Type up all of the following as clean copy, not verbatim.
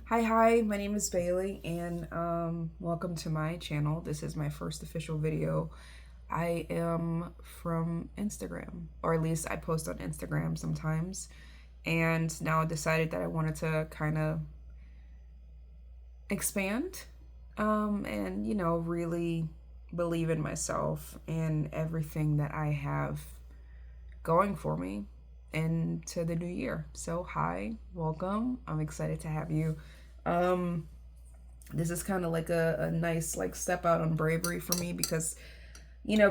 Hi, my name is Bailey, and welcome to my channel. This is my first official video. I am from Instagram, or at least I post on Instagram sometimes, and now I decided that I wanted to kind of expand and, really believe in myself and everything that I have going for me into the new year. So, hi, welcome. I'm excited to have you. Um, this is kind of like a nice like step out on bravery for me because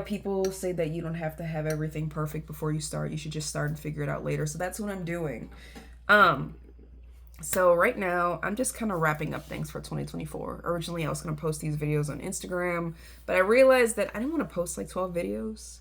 people say that you don't have to have everything perfect before you start. You should just start and figure it out later. So that's what I'm doing. Um, so right now I'm just kind of wrapping up things for 2024. Originally I was going to post these videos on Instagram, but I realized that I didn't want to post like 12 videos.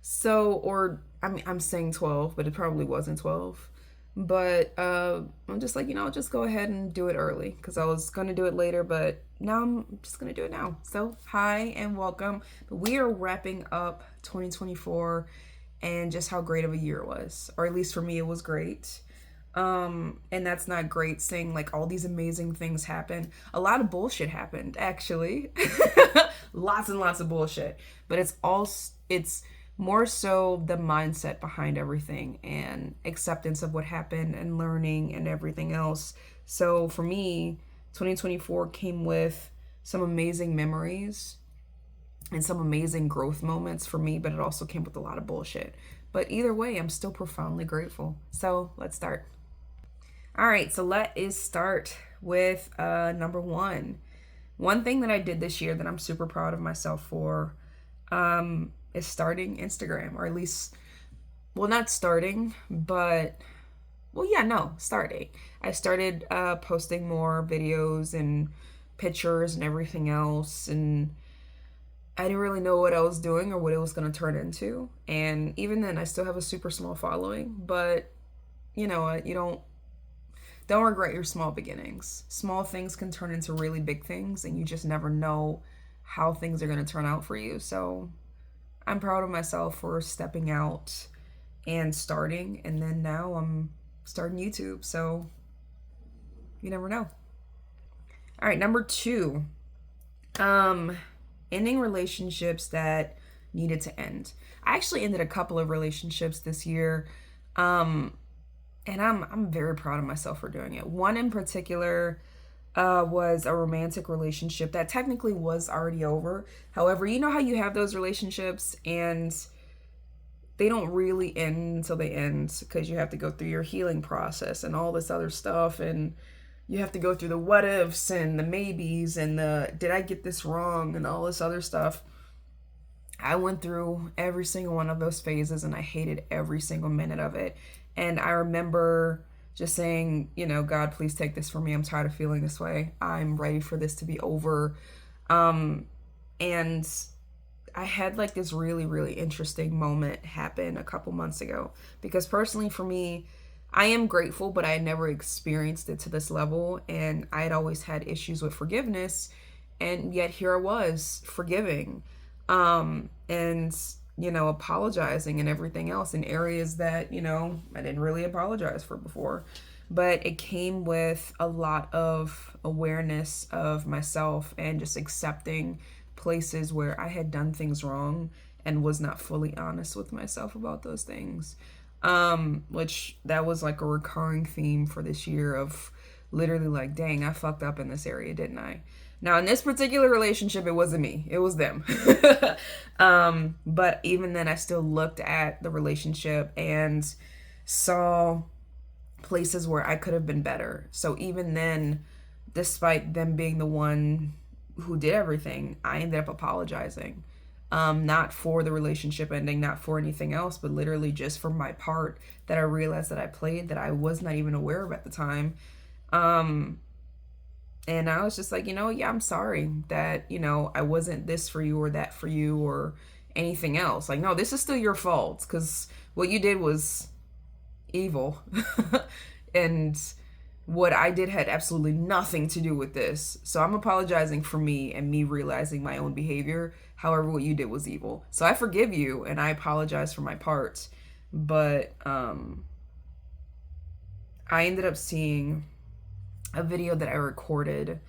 So, or I'm saying 12, but it probably wasn't 12. But I'm just like, just go ahead and do it early because I was going to do it later, but now I'm just going to do it now. So, hi and welcome. We are wrapping up 2024 and just how great of a year it was, or at least for me, it was great. And that's not great saying like all these amazing things happen. A lot of bullshit happened, actually. Lots and lots of bullshit. But it's more so the mindset behind everything and acceptance of what happened and learning and everything else. So for me, 2024 came with some amazing memories and some amazing growth moments for me, but it also came with a lot of bullshit. But either way, I'm still profoundly grateful. So let's start. All right, so let us start with number one. One thing that I did this year that I'm super proud of myself for is starting Instagram, or at least, well, not starting, but, well, yeah, no, starting. I started posting more videos and pictures and everything else, and I didn't really know what I was doing or what it was going to turn into. And even then, I still have a super small following, but you don't regret your small beginnings. Small things can turn into really big things, and you just never know how things are going to turn out for you. So I'm proud of myself for stepping out and starting, and then now I'm starting YouTube. So you never know. All right, number two, um, ending relationships that needed to end. I actually ended a couple of relationships this year. Um, and I'm very proud of myself for doing it. One in particular was a romantic relationship that technically was already over. However, you know how you have those relationships and they don't really end until they end because you have to go through your healing process and all this other stuff, and you have to go through the what ifs and the maybes and the did I get this wrong and all this other stuff. I went through every single one of those phases and I hated every single minute of it. And I remember just saying, God, please take this from me. I'm tired of feeling this way. I'm ready for this to be over. And I had like this really, really interesting moment happen a couple months ago because personally for me, I am grateful, but I had never experienced it to this level. And I had always had issues with forgiveness. And yet here I was forgiving and apologizing and everything else in areas that I didn't really apologize for before, but it came with a lot of awareness of myself and just accepting places where I had done things wrong and was not fully honest with myself about those things. Which that was like a recurring theme for this year of literally like, dang, I fucked up in this area, didn't I? Now, in this particular relationship, it wasn't me, it was them. But even then, I still looked at the relationship and saw places where I could have been better. So even then, despite them being the one who did everything, I ended up apologizing. Not for the relationship ending, not for anything else, but literally just for my part that I realized that I played that I was not even aware of at the time. Um, and I was just like, yeah, I'm sorry that, I wasn't this for you or that for you or anything else. Like, no, this is still your fault because what you did was evil. And what I did had absolutely nothing to do with this. So I'm apologizing for me and me realizing my own behavior. However, what you did was evil. So I forgive you and I apologize for my part. But I ended up seeing a video that I recorded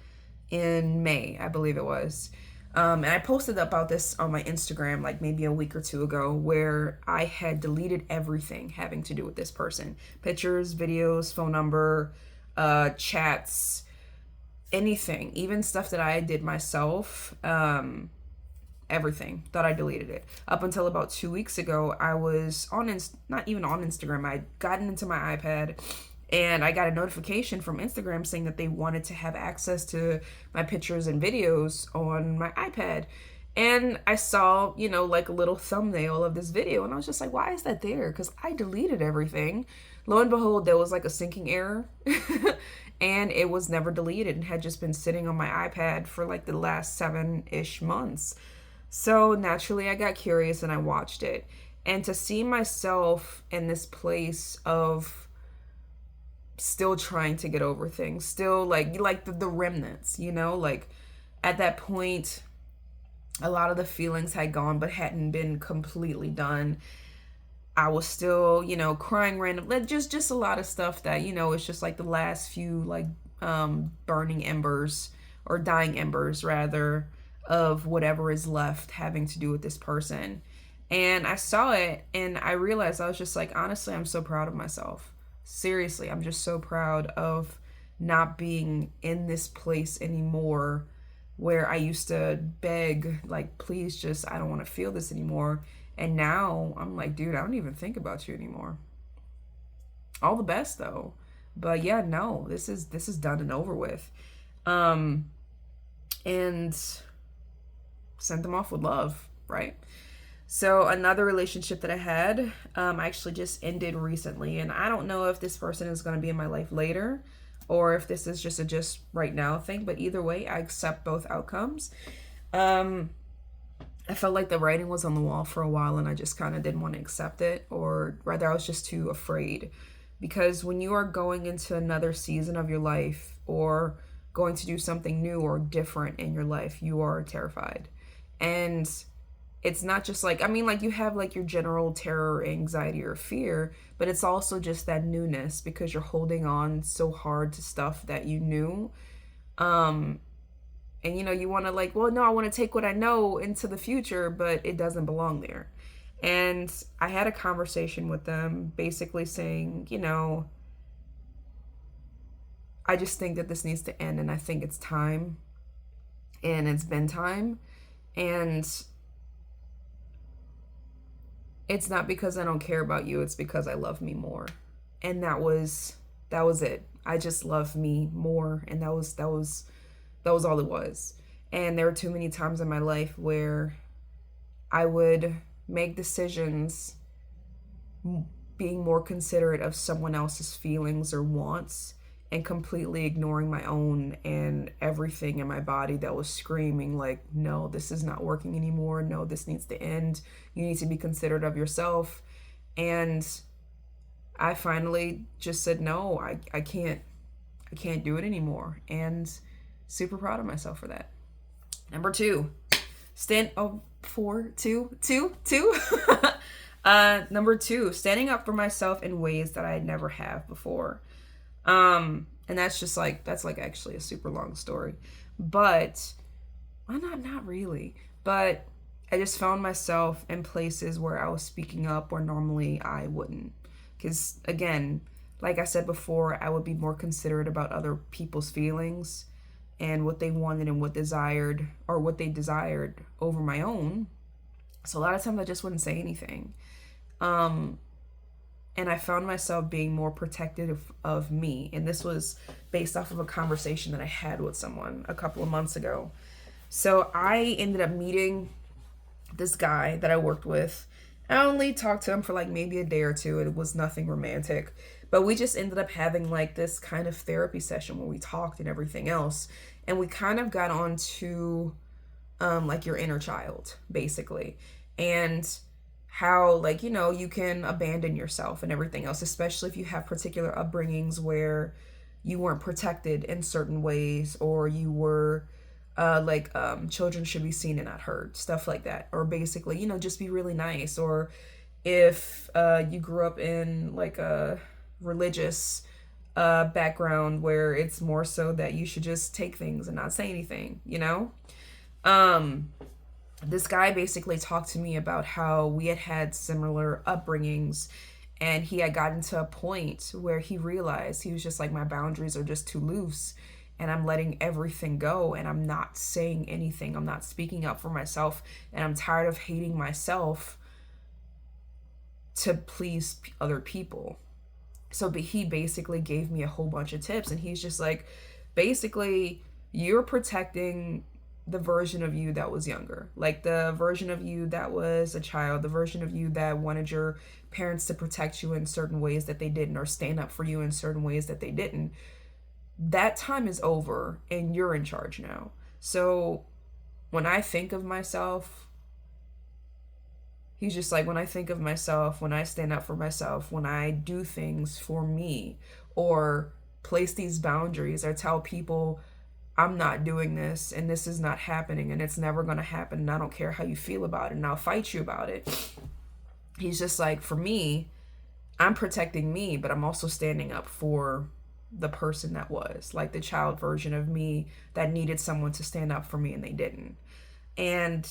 in May, I believe it was. And I posted about this on my Instagram like maybe a week or two ago, where I had deleted everything having to do with this person: pictures, videos, phone number, chats, anything, even stuff that I did myself. Everything. Thought I deleted it. Up until about 2 weeks ago, I was on, not even on Instagram. I'd gotten into my iPad and I got a notification from Instagram saying that they wanted to have access to my pictures and videos on my iPad. And I saw, like a little thumbnail of this video, and I was just like, why is that there? Because I deleted everything. Lo and behold, there was like a syncing error. And it was never deleted and had just been sitting on my iPad for like the last 7-ish months. So naturally, I got curious and I watched it. And to see myself in this place of still trying to get over things, still like the remnants, like at that point, a lot of the feelings had gone but hadn't been completely done. I was still, crying random, just a lot of stuff that, it's just like the last few like burning embers, or dying embers rather, of whatever is left having to do with this person. And I saw it and I realized, I was just like, honestly, I'm so proud of myself. Seriously, I'm just so proud of not being in this place anymore, where I used to beg, like, please just, I don't want to feel this anymore. And now I'm like, dude, I don't even think about you anymore. All the best though. But yeah, no, this is done and over with. And sent them off with love, right? So another relationship that I had, actually just ended recently, and I don't know if this person is going to be in my life later, or if this is just a just right now thing. But either way, I accept both outcomes. I felt like the writing was on the wall for a while, and I just kind of didn't want to accept it, or rather, I was just too afraid. Because when you are going into another season of your life, or going to do something new or different in your life, you are terrified. And it's not just like, like you have like your general terror, anxiety, or fear, but it's also just that newness, because you're holding on so hard to stuff that you knew. And you want to like, well, no, I want to take what I know into the future, but it doesn't belong there. And I had a conversation with them basically saying, I just think that this needs to end, and I think it's time, and it's been time. And it's not because I don't care about you, it's because I love me more. And that was it. I just love me more, and that was all it was. And there were too many times in my life where I would make decisions being more considerate of someone else's feelings or wants, and completely ignoring my own, and everything in my body that was screaming like, no, this is not working anymore. No, this needs to end. You need to be considerate of yourself. And I finally just said, no, I can't do it anymore. And super proud of myself for that. Number 2, number 2, standing up for myself in ways that I never have before. And that's actually a super long story, but well, not really, but I just found myself in places where I was speaking up where normally I wouldn't. Because again, like I said before, I would be more considerate about other people's feelings and what they wanted and what they desired over my own. So a lot of times I just wouldn't say anything. And I found myself being more protective of me. And this was based off of a conversation that I had with someone a couple of months ago. So I ended up meeting this guy that I worked with. I only talked to him for like maybe a day or two. It was nothing romantic. But we just ended up having like this kind of therapy session where we talked and everything else. And we kind of got on to like your inner child, basically. And how, like, you can abandon yourself and everything else, especially if you have particular upbringings where you weren't protected in certain ways, or you were children should be seen and not heard, stuff like that. Or basically, just be really nice. Or if you grew up in like a religious background where it's more so that you should just take things and not say anything, you know? Um, this guy basically talked to me about how we had had similar upbringings, and he had gotten to a point where he realized he was just like, my boundaries are just too loose and I'm letting everything go and I'm not saying anything. I'm not speaking up for myself, and I'm tired of hating myself to please other people. So but he basically gave me a whole bunch of tips, and he's just like, basically, you're protecting the version of you that was younger, like the version of you that was a child, the version of you that wanted your parents to protect you in certain ways that they didn't, or stand up for you in certain ways that they didn't. That time is over and you're in charge now. So when I think of myself, he's just like, when I think of myself, when I stand up for myself, when I do things for me, or place these boundaries, or tell people I'm not doing this and this is not happening and it's never going to happen, and I don't care how you feel about it and I'll fight you about it. He's just like, for me, I'm protecting me, but I'm also standing up for the person that was, like the child version of me that needed someone to stand up for me and they didn't. And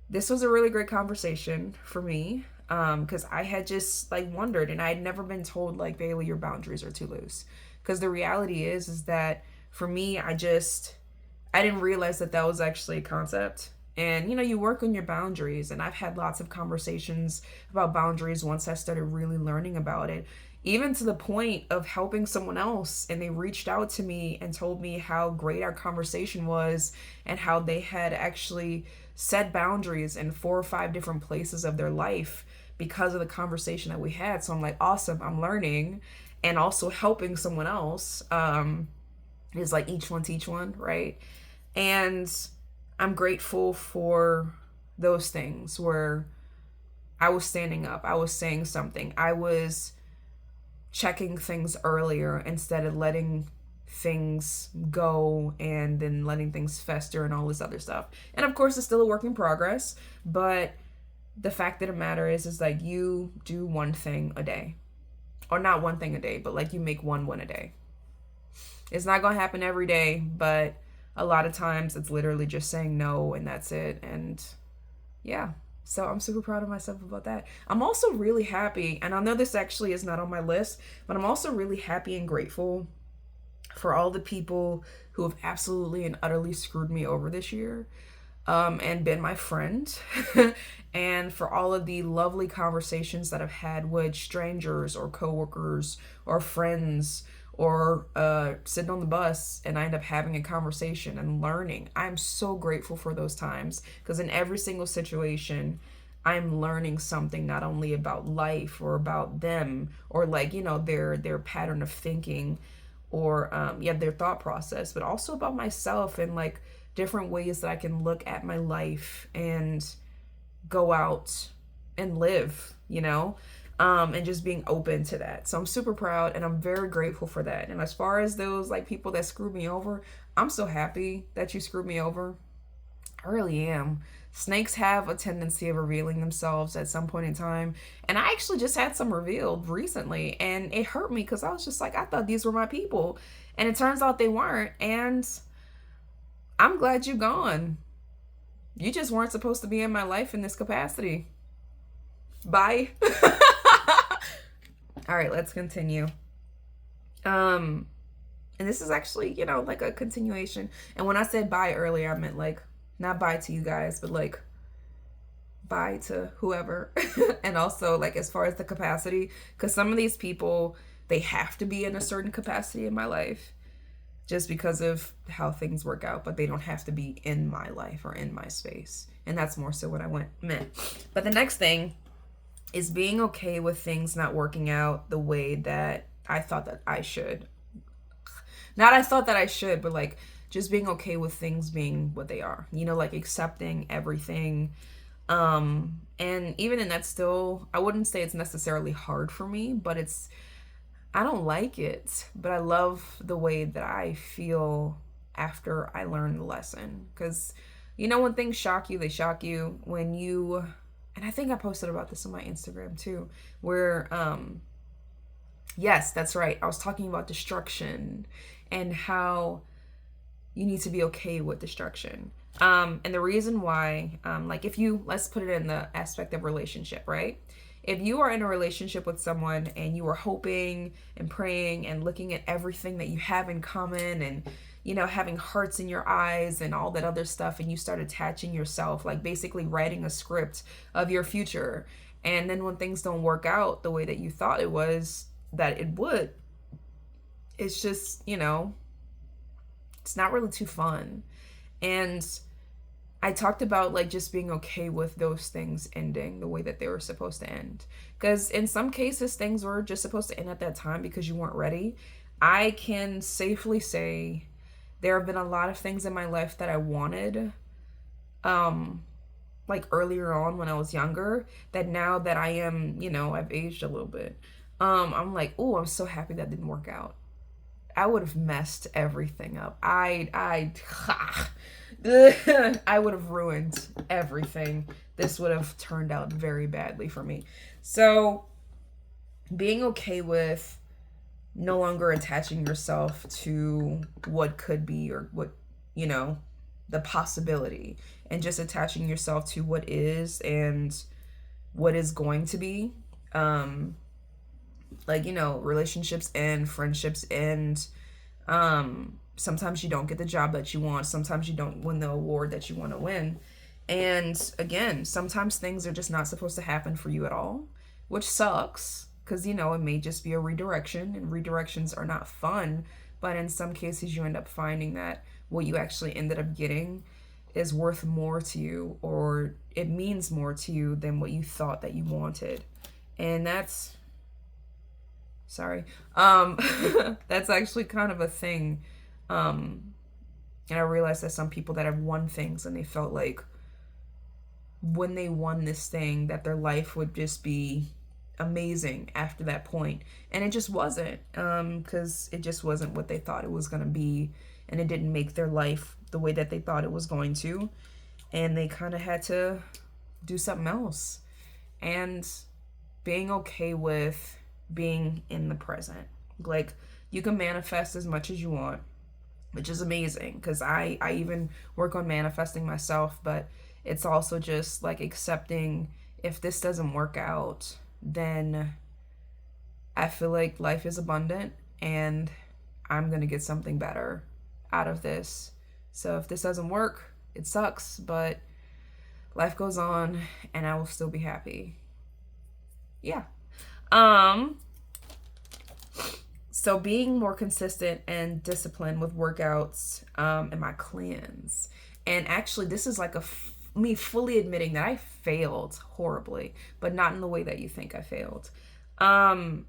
this was a really great conversation for me, because I had just like wondered, and I had never been told like, Bailey, your boundaries are too loose. Because the reality is that for me, I didn't realize that that was actually a concept. And you work on your boundaries, and I've had lots of conversations about boundaries once I started really learning about it, even to the point of helping someone else, and they reached out to me and told me how great our conversation was and how they had actually set boundaries in 4 or 5 different places of their life because of the conversation that we had. So I'm like, awesome, I'm learning and also helping someone else. Is like each one teach one, right? And I'm grateful for those things where I was standing up, I was saying something, I was checking things earlier instead of letting things go and then letting things fester and all this other stuff. And of course, it's still a work in progress, but the fact of the matter is like, you do one thing a day, or not one thing a day, but like you make one win a day. It's not going to happen every day, but a lot of times it's literally just saying no and that's it. And yeah, so I'm super proud of myself about that. I'm also really happy, and I know this actually is not on my list, but I'm also really happy and grateful for all the people who have absolutely and utterly screwed me over this year, and been my friend, and for all of the lovely conversations that I've had with strangers or coworkers or friends, or sitting on the bus and I end up having a conversation and learning. I'm so grateful for those times, because in every single situation, I'm learning something, not only about life or about them, or like, their pattern of thinking, or their thought process, but also about myself, and like different ways that I can look at my life and go out and live, and just being open to that. So I'm super proud and I'm very grateful for that. And as far as those like people that screwed me over, I'm so happy that you screwed me over. I really am. Snakes have a tendency of revealing themselves at some point in time. And I actually just had some revealed recently, and it hurt me because I was just like, I thought these were my people. And it turns out they weren't. And I'm glad you're gone. You just weren't supposed to be in my life in this capacity. Bye. All right, let's continue. And this is actually, like a continuation. And when I said bye earlier, I meant like, not bye to you guys, but like bye to whoever. And also like, as far as the capacity, because some of these people, they have to be in a certain capacity in my life just because of how things work out, but they don't have to be in my life or in my space. And that's more so what I meant. But the next thing is being okay with things not working out the way that I thought that I should. Not I thought that I should, but like just being okay with things being what they are. Like accepting everything. And even in that, still, I wouldn't say it's necessarily hard for me, but I don't like it, but I love the way that I feel after I learn the lesson. Because, when things shock you, they shock you. And I think I posted about this on my Instagram too, where Yes, that's right. I was talking about destruction and how you need to be okay with destruction. And the reason why, like, if you, let's put it in the aspect of relationship, right? If you are in a relationship with someone and you are hoping and praying and looking at everything that you have in common and, you know, having hearts in your eyes and all that other stuff, and you start attaching yourself, like basically writing a script of your future. And then when things don't work out the way that you thought it was, that it would, it's just, you know, it's not really too fun. And I talked about like just being okay with those things ending the way that they were supposed to end. Because in some cases, things were just supposed to end at that time because you weren't ready. I can safely say there have been a lot of things in my life that I wanted, um, like earlier on when I was younger, that now that I am, you know, I've aged a little bit. I'm like, oh, I'm so happy that didn't work out. I would have messed everything up. I would have ruined everything. This would have turned out very badly for me. So, being okay with no longer attaching yourself to what could be or what, you know, the possibility, and just attaching yourself to what is and what is going to be. Um, like, you know, relationships end, friendships end. Sometimes you don't get the job that you want. Sometimes you don't win the award that you want to win. And again, sometimes things are just not supposed to happen for you at all, which sucks because, you know, it may just be a redirection, and redirections are not fun. But in some cases, you end up finding that what you actually ended up getting is worth more to you, or it means more to you than what you thought that you wanted. And that's, sorry, that's actually kind of a thing. And I realized that some people that have won things and they felt like when they won this thing that their life would just be amazing after that point, and it just wasn't, because it just wasn't what they thought it was going to be, and it didn't make their life the way that they thought it was going to, and they kind of had to do something else. And being okay with being in the present, like, you can manifest as much as you want, which is amazing because I even work on manifesting myself, but it's also just like accepting if this doesn't work out, then I feel like life is abundant and I'm going to get something better out of this. So if this doesn't work, it sucks, but life goes on and I will still be happy. Yeah. So being more consistent and disciplined with workouts, and my cleanse. And actually, this is like me fully admitting that I failed horribly, but not in the way that you think I failed. I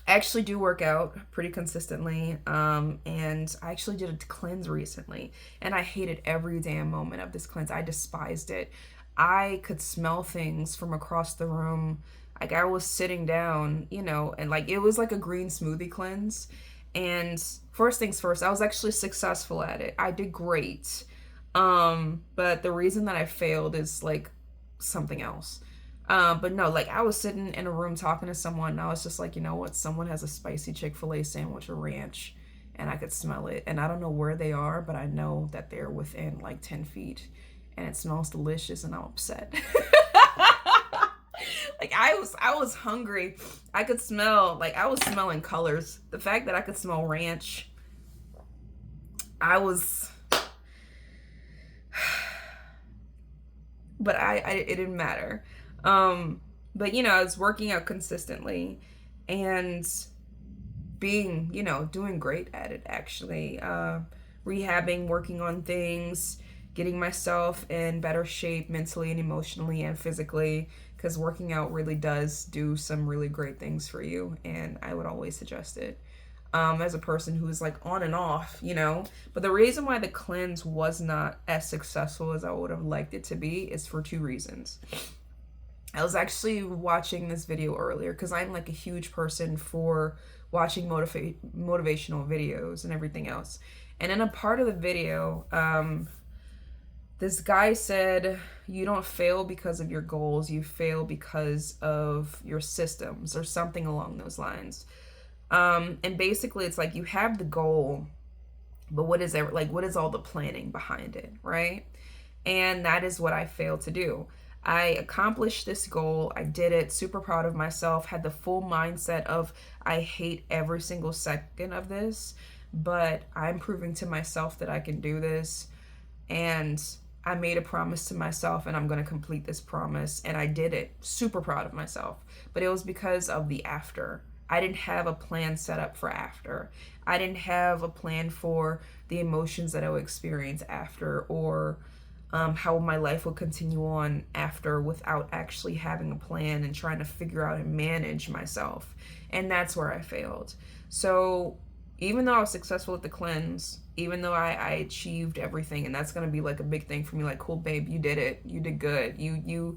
actually do work out pretty consistently, and I actually did a cleanse recently, and I hated every damn moment of this cleanse. I despised it. I could smell things from across the room. Like, I was sitting down, you know, and like it was like a green smoothie cleanse. And first things first, I was actually successful at it. I did great. But the reason that I failed is like something else. But no, like, I was sitting in a room talking to someone, and I was just like, you know what? Someone has a spicy Chick-fil-A sandwich with ranch, and I could smell it. And I don't know where they are, but I know that they're within like 10 feet, and it smells delicious, and I'm upset. Like, I was hungry. I could smell, like, I was smelling colors. The fact that I could smell ranch, I was, but it didn't matter. But you know, I was working out consistently and being, you know, doing great at it actually. Rehabbing, working on things, getting myself in better shape mentally and emotionally and physically, because working out really does do some really great things for you, and I would always suggest it. As a person who is like on and off, you know. But the reason why the cleanse was not as successful as I would have liked it to be is for two reasons. I was actually watching this video earlier because I'm like a huge person for watching motivational videos and everything else. And in a part of the video, This guy said, you don't fail because of your goals, you fail because of your systems, or something along those lines. And basically, it's like you have the goal, but what is all the planning behind it, right? And that is what I failed to do. I accomplished this goal. I did it, super proud of myself, had the full mindset of I hate every single second of this, but I'm proving to myself that I can do this. And I made a promise to myself, and I'm going to complete this promise. And I did it. Super proud of myself. But it was because of the after. I didn't have a plan set up for after. I didn't have a plan for the emotions that I would experience after, or how my life will continue on after, without actually having a plan and trying to figure out and manage myself. And that's where I failed. So even though I was successful at the cleanse, even though I achieved everything, and that's gonna be like a big thing for me, like, cool babe, you did it, you did good, you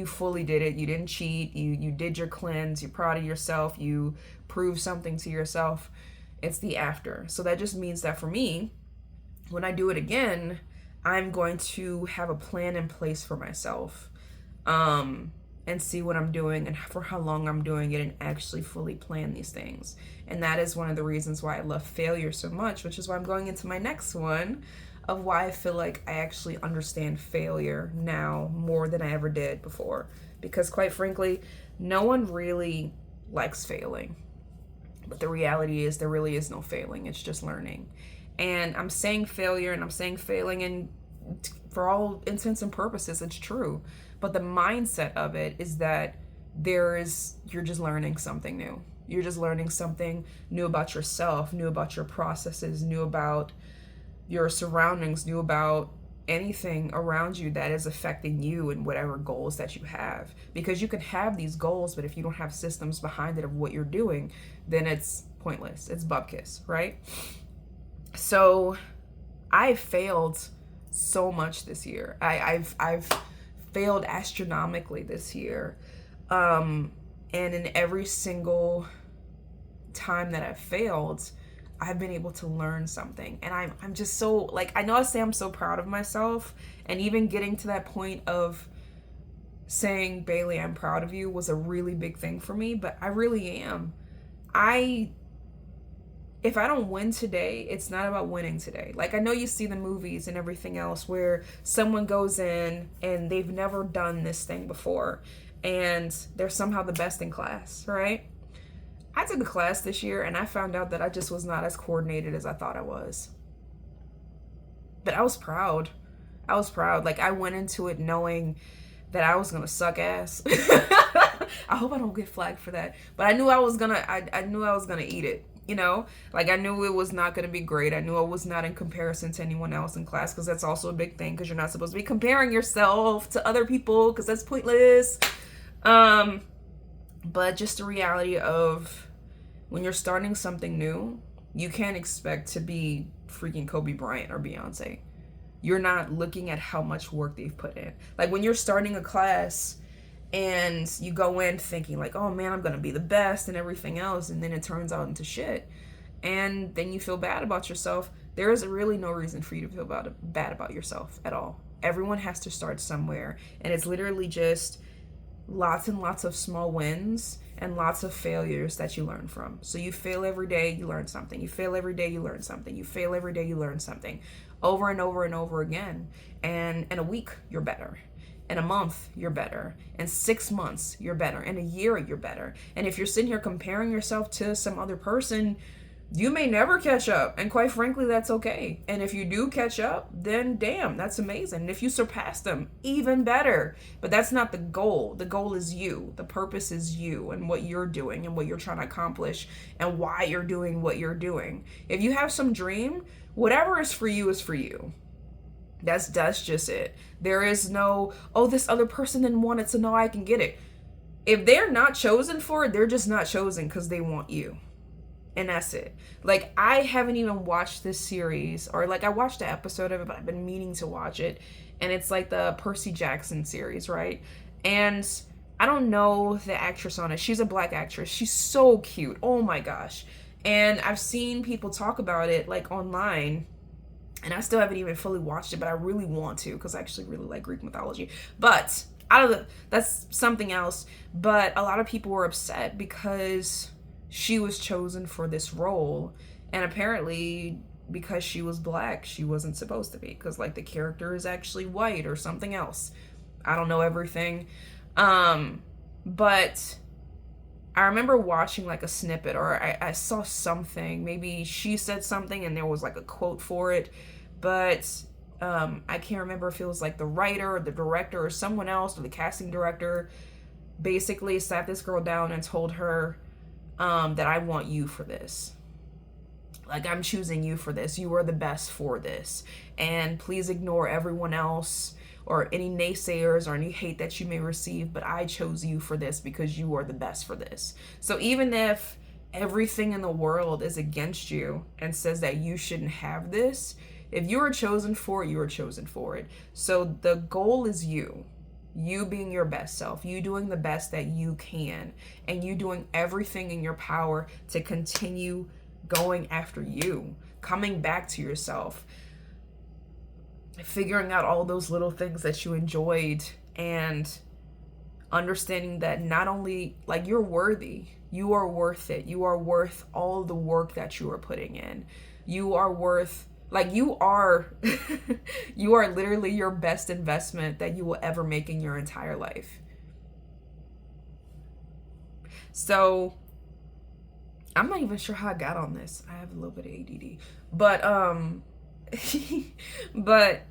fully did it, you didn't cheat, you did your cleanse, you're proud of yourself, you proved something to yourself. It's the after. So that just means that for me, when I do it again, I'm going to have a plan in place for myself, and see what I'm doing and for how long I'm doing it, and actually fully plan these things. And that is one of the reasons why I love failure so much, which is why I'm going into my next one of why I feel like I actually understand failure now more than I ever did before. Because quite frankly, no one really likes failing. But the reality is there really is no failing. It's just learning. And I'm saying failure and I'm saying failing, and for all intents and purposes, it's true. But the mindset of it is that you're just learning something new. You're just learning something new about yourself, new about your processes, new about your surroundings, new about anything around you that is affecting you and whatever goals that you have. Because you can have these goals, but if you don't have systems behind it of what you're doing, then it's pointless. It's bupkis, right? So I failed so much this year. I've failed astronomically this year. And in every single time that I've failed, I've been able to learn something. And I'm just so, like, I know I say I'm so proud of myself, and even getting to that point of saying, Bailey, I'm proud of you, was a really big thing for me, but I really am. If I don't win today, it's not about winning today. Like, I know you see the movies and everything else where someone goes in and they've never done this thing before, and they're somehow the best in class, right? I took a class this year and I found out that I just was not as coordinated as I thought I was. But I was proud. I was proud. Like, I went into it knowing that I was gonna suck ass. I hope I don't get flagged for that. But I knew I was gonna eat it. You know, like, I knew it was not going to be great. I knew I was not in comparison to anyone else in class, because that's also a big thing, because you're not supposed to be comparing yourself to other people, because that's pointless. But just the reality of when you're starting something new, you can't expect to be freaking Kobe Bryant or Beyonce. You're not looking at how much work they've put in. Like, when you're starting a class and you go in thinking like, oh man, I'm gonna be the best and everything else, and then it turns out into shit, and then you feel bad about yourself. There is really no reason for you to feel bad about yourself at all. Everyone has to start somewhere, and it's literally just lots and lots of small wins and lots of failures that you learn from. So you fail every day, you learn something. You fail every day, you learn something. You fail every day, you learn something, over and over and over again. And in a week, you're better. In a month, you're better. In 6 months, you're better. In a year, you're better. And if you're sitting here comparing yourself to some other person, you may never catch up. And quite frankly, that's okay. And if you do catch up, then damn, that's amazing. And if you surpass them, even better. But that's not the goal. The goal is you. The purpose is you and what you're doing and what you're trying to accomplish and why you're doing what you're doing. If you have some dream, whatever is for you is for you. That's just it. There is no, oh, this other person didn't want it, so no, I can get it. If they're not chosen for it, they're just not chosen because they want you. And that's it. Like, I haven't even watched this series, or like, I watched an episode of it, but I've been meaning to watch it. And it's like the Percy Jackson series, right? And I don't know the actress on it. She's a black actress. She's so cute. Oh my gosh. And I've seen people talk about it like online. And I still haven't even fully watched it, but I really want to because I actually really like Greek mythology. But that's something else. But a lot of people were upset because she was chosen for this role, and apparently because she was black, she wasn't supposed to be, because like the character is actually white or something else. I don't know everything. But I remember watching like a snippet, or I saw something. Maybe she said something and there was like a quote for it, but I can't remember if it was like the writer or the director or someone else or the casting director basically sat this girl down and told her that I want you for this. Like, I'm choosing you for this. You are the best for this. And please ignore everyone else or any naysayers or any hate that you may receive, but I chose you for this because you are the best for this. So even if everything in the world is against you and says that you shouldn't have this, if you are chosen for it, you are chosen for it. So the goal is you being your best self, you doing the best that you can, and you doing everything in your power to continue going after you, coming back to yourself, figuring out all those little things that you enjoyed, and understanding that not only like you're worthy, you are worth it. You are worth all the work that you are putting in. You are worth, like, you are you are literally your best investment that you will ever make in your entire life. So I'm not even sure how I got on this. I have a little bit of ADD. But but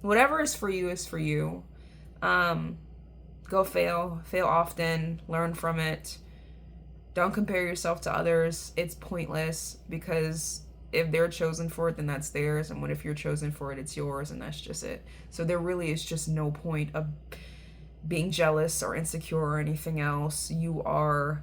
whatever is for you is for you. Go fail often, learn from it. Don't compare yourself to others. It's pointless, because if they're chosen for it, then that's theirs, and what if you're chosen for it, it's yours, and that's just it. So there really is just no point of being jealous or insecure or anything else. You are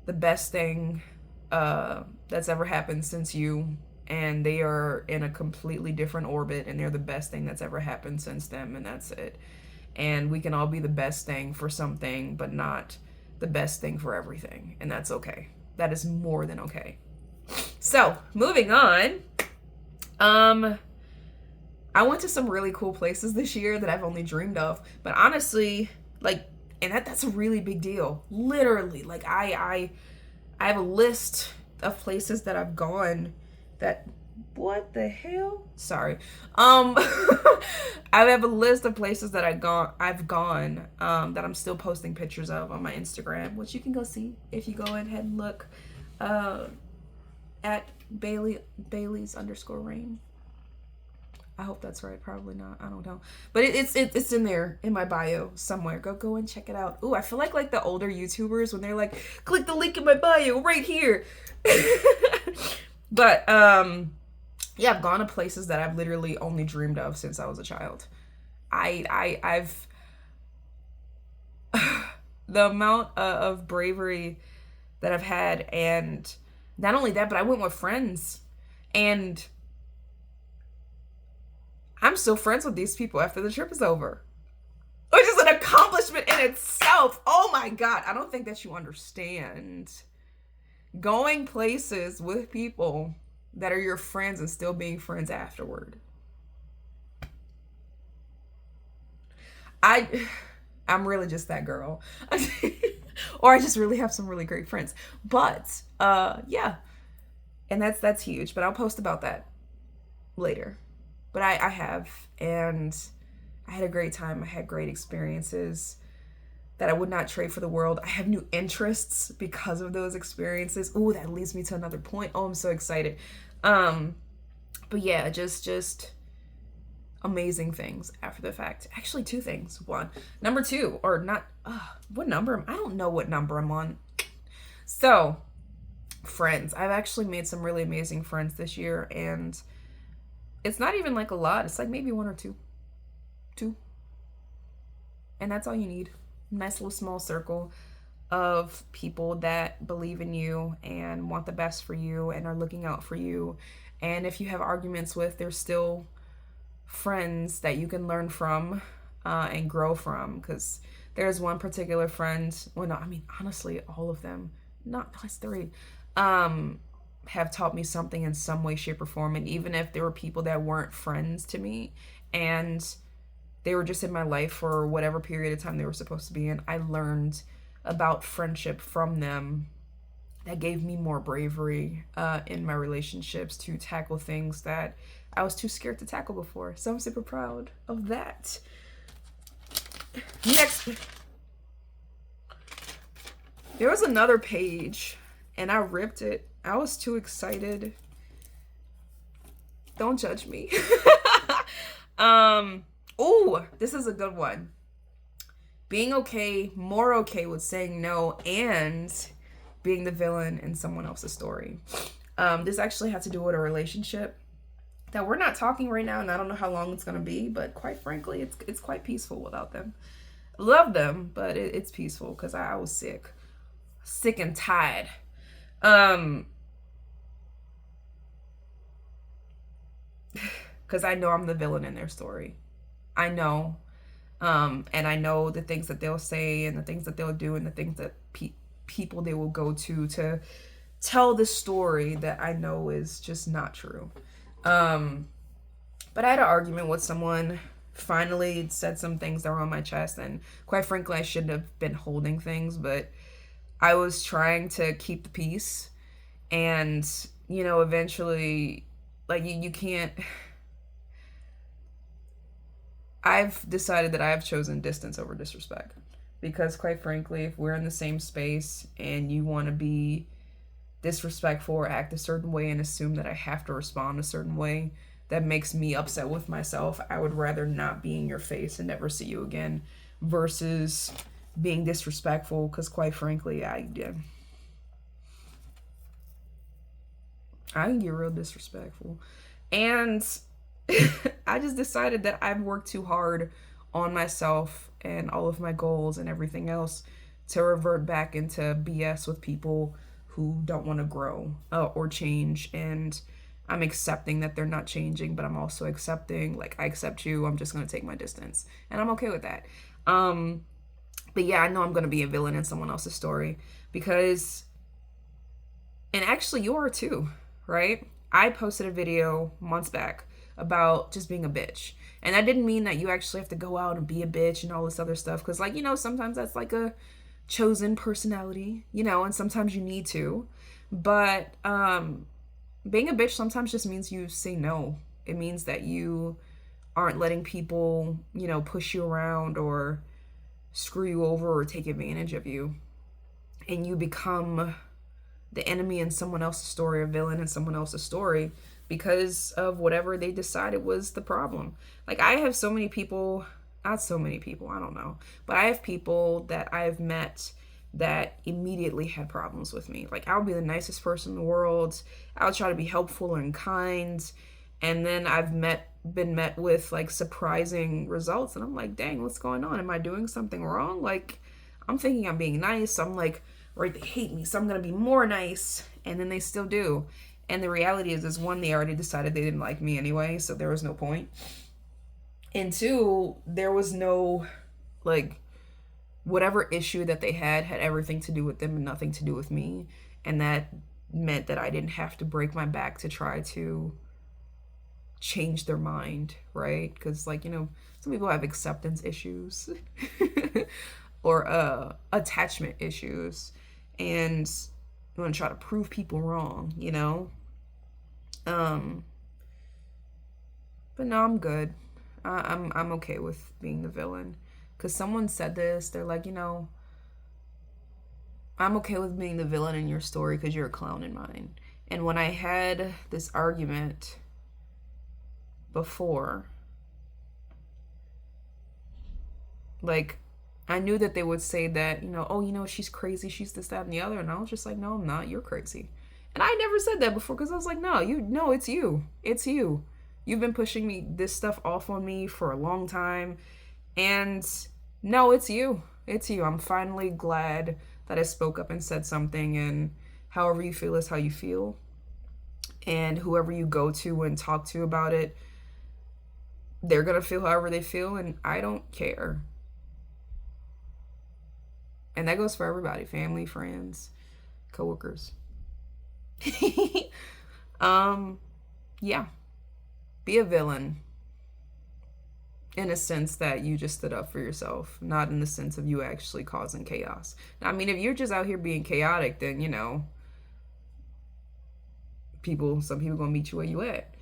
the best thing that's ever happened since you, and they are in a completely different orbit, and they're the best thing that's ever happened since them, and that's it. And we can all be the best thing for something, but not the best thing for everything, and that's okay. That is more than okay. So moving on, I went to some really cool places this year that I've only dreamed of, but honestly, like, and that's a really big deal. Literally, like, I have a list of places that I've gone that, what the hell? Sorry. I have a list of places that I've gone that I'm still posting pictures of on my Instagram, which you can go see if you go ahead and look at Bailey's_Rain. I hope that's right. Probably not. I don't know. But it's in there in my bio somewhere. Go and check it out. Ooh, I feel like the older YouTubers when they're like, click the link in my bio right here. But yeah, I've gone to places that I've literally only dreamed of since I was a child. I've the amount of bravery that I've had, and not only that, but I went with friends, and I'm still friends with these people after the trip is over, which is an accomplishment in itself. Oh my God. I don't think that you understand going places with people that are your friends and still being friends afterward. I'm really just that girl. Or I just really have some really great friends. But yeah. And that's huge. But I'll post about that later. But I have, and I had a great time. I had great experiences that I would not trade for the world. I have new interests because of those experiences. Ooh, that leads me to another point. Oh, I'm so excited. But yeah, just amazing things after the fact. Actually, two things. One, number two, or not, what number? I don't know what number I'm on. So, friends. I've actually made some really amazing friends this year, and it's not even like a lot. It's like maybe one or two. And that's all you need. Nice little small circle of people that believe in you and want the best for you and are looking out for you. And if you have arguments with, they're still friends that you can learn from and grow from. Because there's one particular friend, well, no, I mean, honestly, all of them. Not, that's three. have taught me something in some way, shape, or form. And even if there were people that weren't friends to me and they were just in my life for whatever period of time they were supposed to be in, I learned about friendship from them that gave me more bravery in my relationships to tackle things that I was too scared to tackle before. So I'm super proud of that. Next, there was another page and I ripped it. I was too excited. Don't judge me. Oh, this is a good one. Being okay, more okay with saying no and being the villain in someone else's story. This actually had to do with a relationship that we're not talking right now, and I don't know how long it's gonna be, but quite frankly, it's quite peaceful without them. Love them, but it's peaceful because I was sick and tired. Because I know I'm the villain in their story. I know. And I know the things that they'll say and the things that they'll do and the things that people they will go to tell the story that I know is just not true. But I had an argument with someone, finally said some things that were on my chest, and quite frankly, I shouldn't have been holding things, but I was trying to keep the peace. And, eventually, like, you can't. I've decided that I've chosen distance over disrespect. Because, quite frankly, if we're in the same space and you want to be disrespectful or act a certain way and assume that I have to respond a certain way, that makes me upset with myself. I would rather not be in your face and never see you again versus being disrespectful, because quite frankly, I can get real disrespectful. And I just decided that I've worked too hard on myself and all of my goals and everything else to revert back into BS with people who don't want to grow or change. And I'm accepting that they're not changing, but I'm also accepting, like, I accept you, I'm just going to take my distance. And I'm okay with that. But yeah, I know I'm going to be a villain in someone else's story because, and actually you are too, right? I posted a video months back about just being a bitch. And I didn't mean that you actually have to go out and be a bitch and all this other stuff. Because, like, sometimes that's like a chosen personality, and sometimes you need to. But being a bitch sometimes just means you say no. It means that you aren't letting people, push you around or screw you over or take advantage of you. And you become the enemy in someone else's story, a villain in someone else's story, because of whatever they decided was the problem. Like, I have so many people, not so many people, I don't know, but I have people that I've met that immediately had problems with me. Like, I'll be the nicest person in the world, I'll try to be helpful and kind, and then I've been met with, like, surprising results, and I'm like, dang, what's going on? Am I doing something wrong? Like, I'm thinking I'm being nice, I'm like, right, they hate me, so I'm gonna be more nice, and then they still do. And the reality is one, they already decided they didn't like me anyway, so there was no point. And two, there was no, like, whatever issue that they had everything to do with them and nothing to do with me. And that meant that I didn't have to break my back to try to change their mind, right? Because, like, some people have acceptance issues or attachment issues. And you want to try to prove people wrong, but no, I'm good. I'm okay with being the villain. Because someone said this, they're like, I'm okay with being the villain in your story because you're a clown in mine. And when I had this argument before, like, I knew that they would say that, oh, she's crazy, she's this, that, and the other. And I was just like, no, I'm not. You're crazy. And I never said that before because I was like, no, it's you. It's you. You've been pushing this stuff off on me for a long time. And no, it's you. It's you. I'm finally glad that I spoke up and said something. And however you feel is how you feel. And whoever you go to and talk to about it, they're going to feel however they feel. And I don't care. And that goes for everybody, family, friends, coworkers. Yeah, be a villain in a sense that you just stood up for yourself, not in the sense of you actually causing chaos. I mean, if you're just out here being chaotic, then, some people gonna meet you where you at.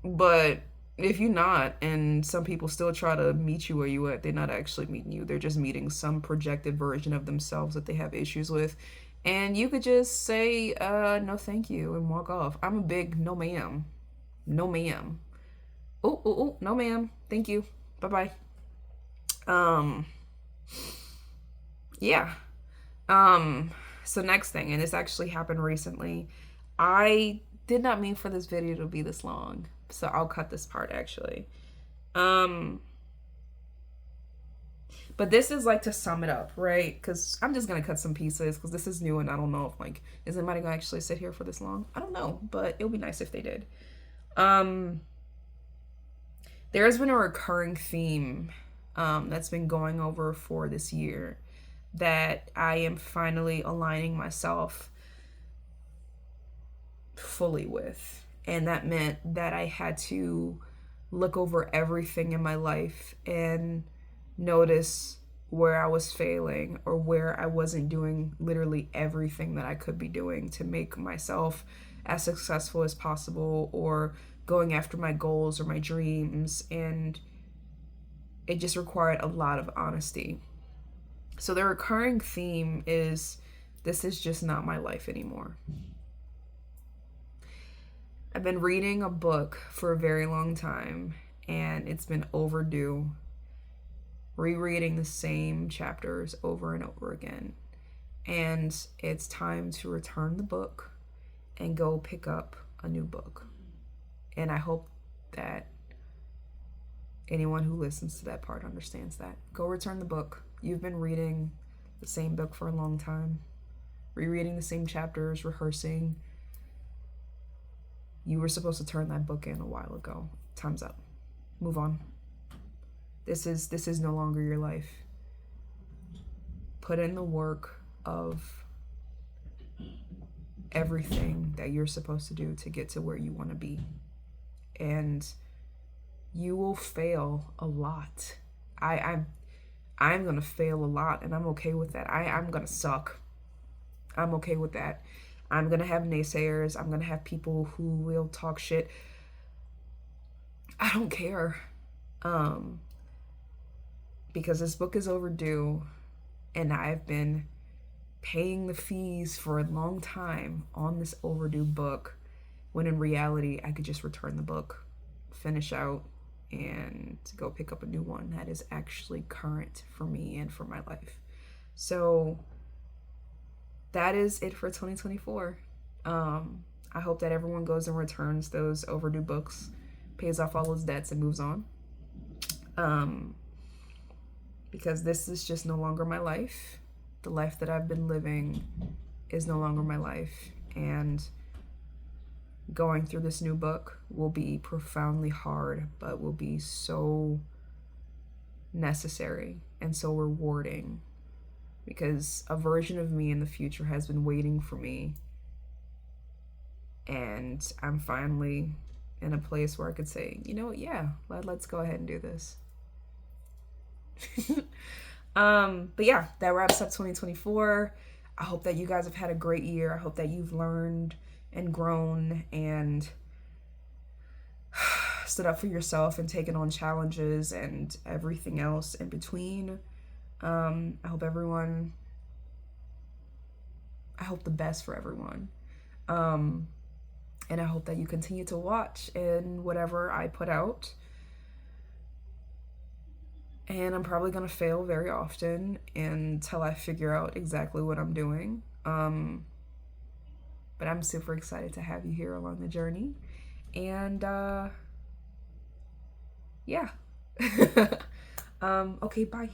But if you're not, and some people still try to meet you where you at, they're not actually meeting you. They're just meeting some projected version of themselves that they have issues with. And you could just say, no, thank you, and walk off. I'm a big no, ma'am. No, ma'am. Oh, no, ma'am. Thank you. Bye bye. Um, yeah. So next thing, and this actually happened recently. I did not mean for this video to be this long, so I'll cut this part actually. But this is like to sum it up, right? Because I'm just gonna cut some pieces because this is new and I don't know if like is anybody gonna actually sit here for this long? I don't know, but it would be nice if they did. There has been a recurring theme that's been going over for this year that I am finally aligning myself fully with. And that meant that I had to look over everything in my life and notice where I was failing or where I wasn't doing literally everything that I could be doing to make myself as successful as possible or going after my goals or my dreams. And it just required a lot of honesty. So the recurring theme is this is just not my life anymore. I've been reading a book for a very long time and it's been overdue. Rereading the same chapters over and over again. And it's time to return the book and go pick up a new book. And I hope that anyone who listens to that part understands that. Go return the book. You've been reading the same book for a long time, rereading the same chapters, rehearsing. You were supposed to turn that book in a while ago. Time's up. Move on. This is no longer your life. Put in the work of everything that you're supposed to do to get to where you want to be. And you will fail a lot. I'm gonna fail a lot, and I'm okay with that. I'm gonna suck. I'm okay with that. I'm gonna have naysayers. I'm gonna have people who will talk shit. I don't care. Because this book is overdue, and I've been paying the fees for a long time on this overdue book, when in reality I could just return the book, finish out, and go pick up a new one that is actually current for me and for my life. So that is it for 2024. I hope that everyone goes and returns those overdue books, pays off all those debts, and moves on. Because this is just no longer my life. The life that I've been living is no longer my life. And going through this new book will be profoundly hard, but will be so necessary and so rewarding, because a version of me in the future has been waiting for me. And I'm finally in a place where I could say, you know what, yeah, let's go ahead and do this. But yeah, that wraps up 2024. I hope that you guys have had a great year. I hope that you've learned and grown and stood up for yourself and taken on challenges and everything else in between. I hope the best for everyone. And I hope that you continue to watch in whatever I put out. And I'm probably going to fail very often until I figure out exactly what I'm doing. But I'm super excited to have you here along the journey. And yeah. Okay, bye.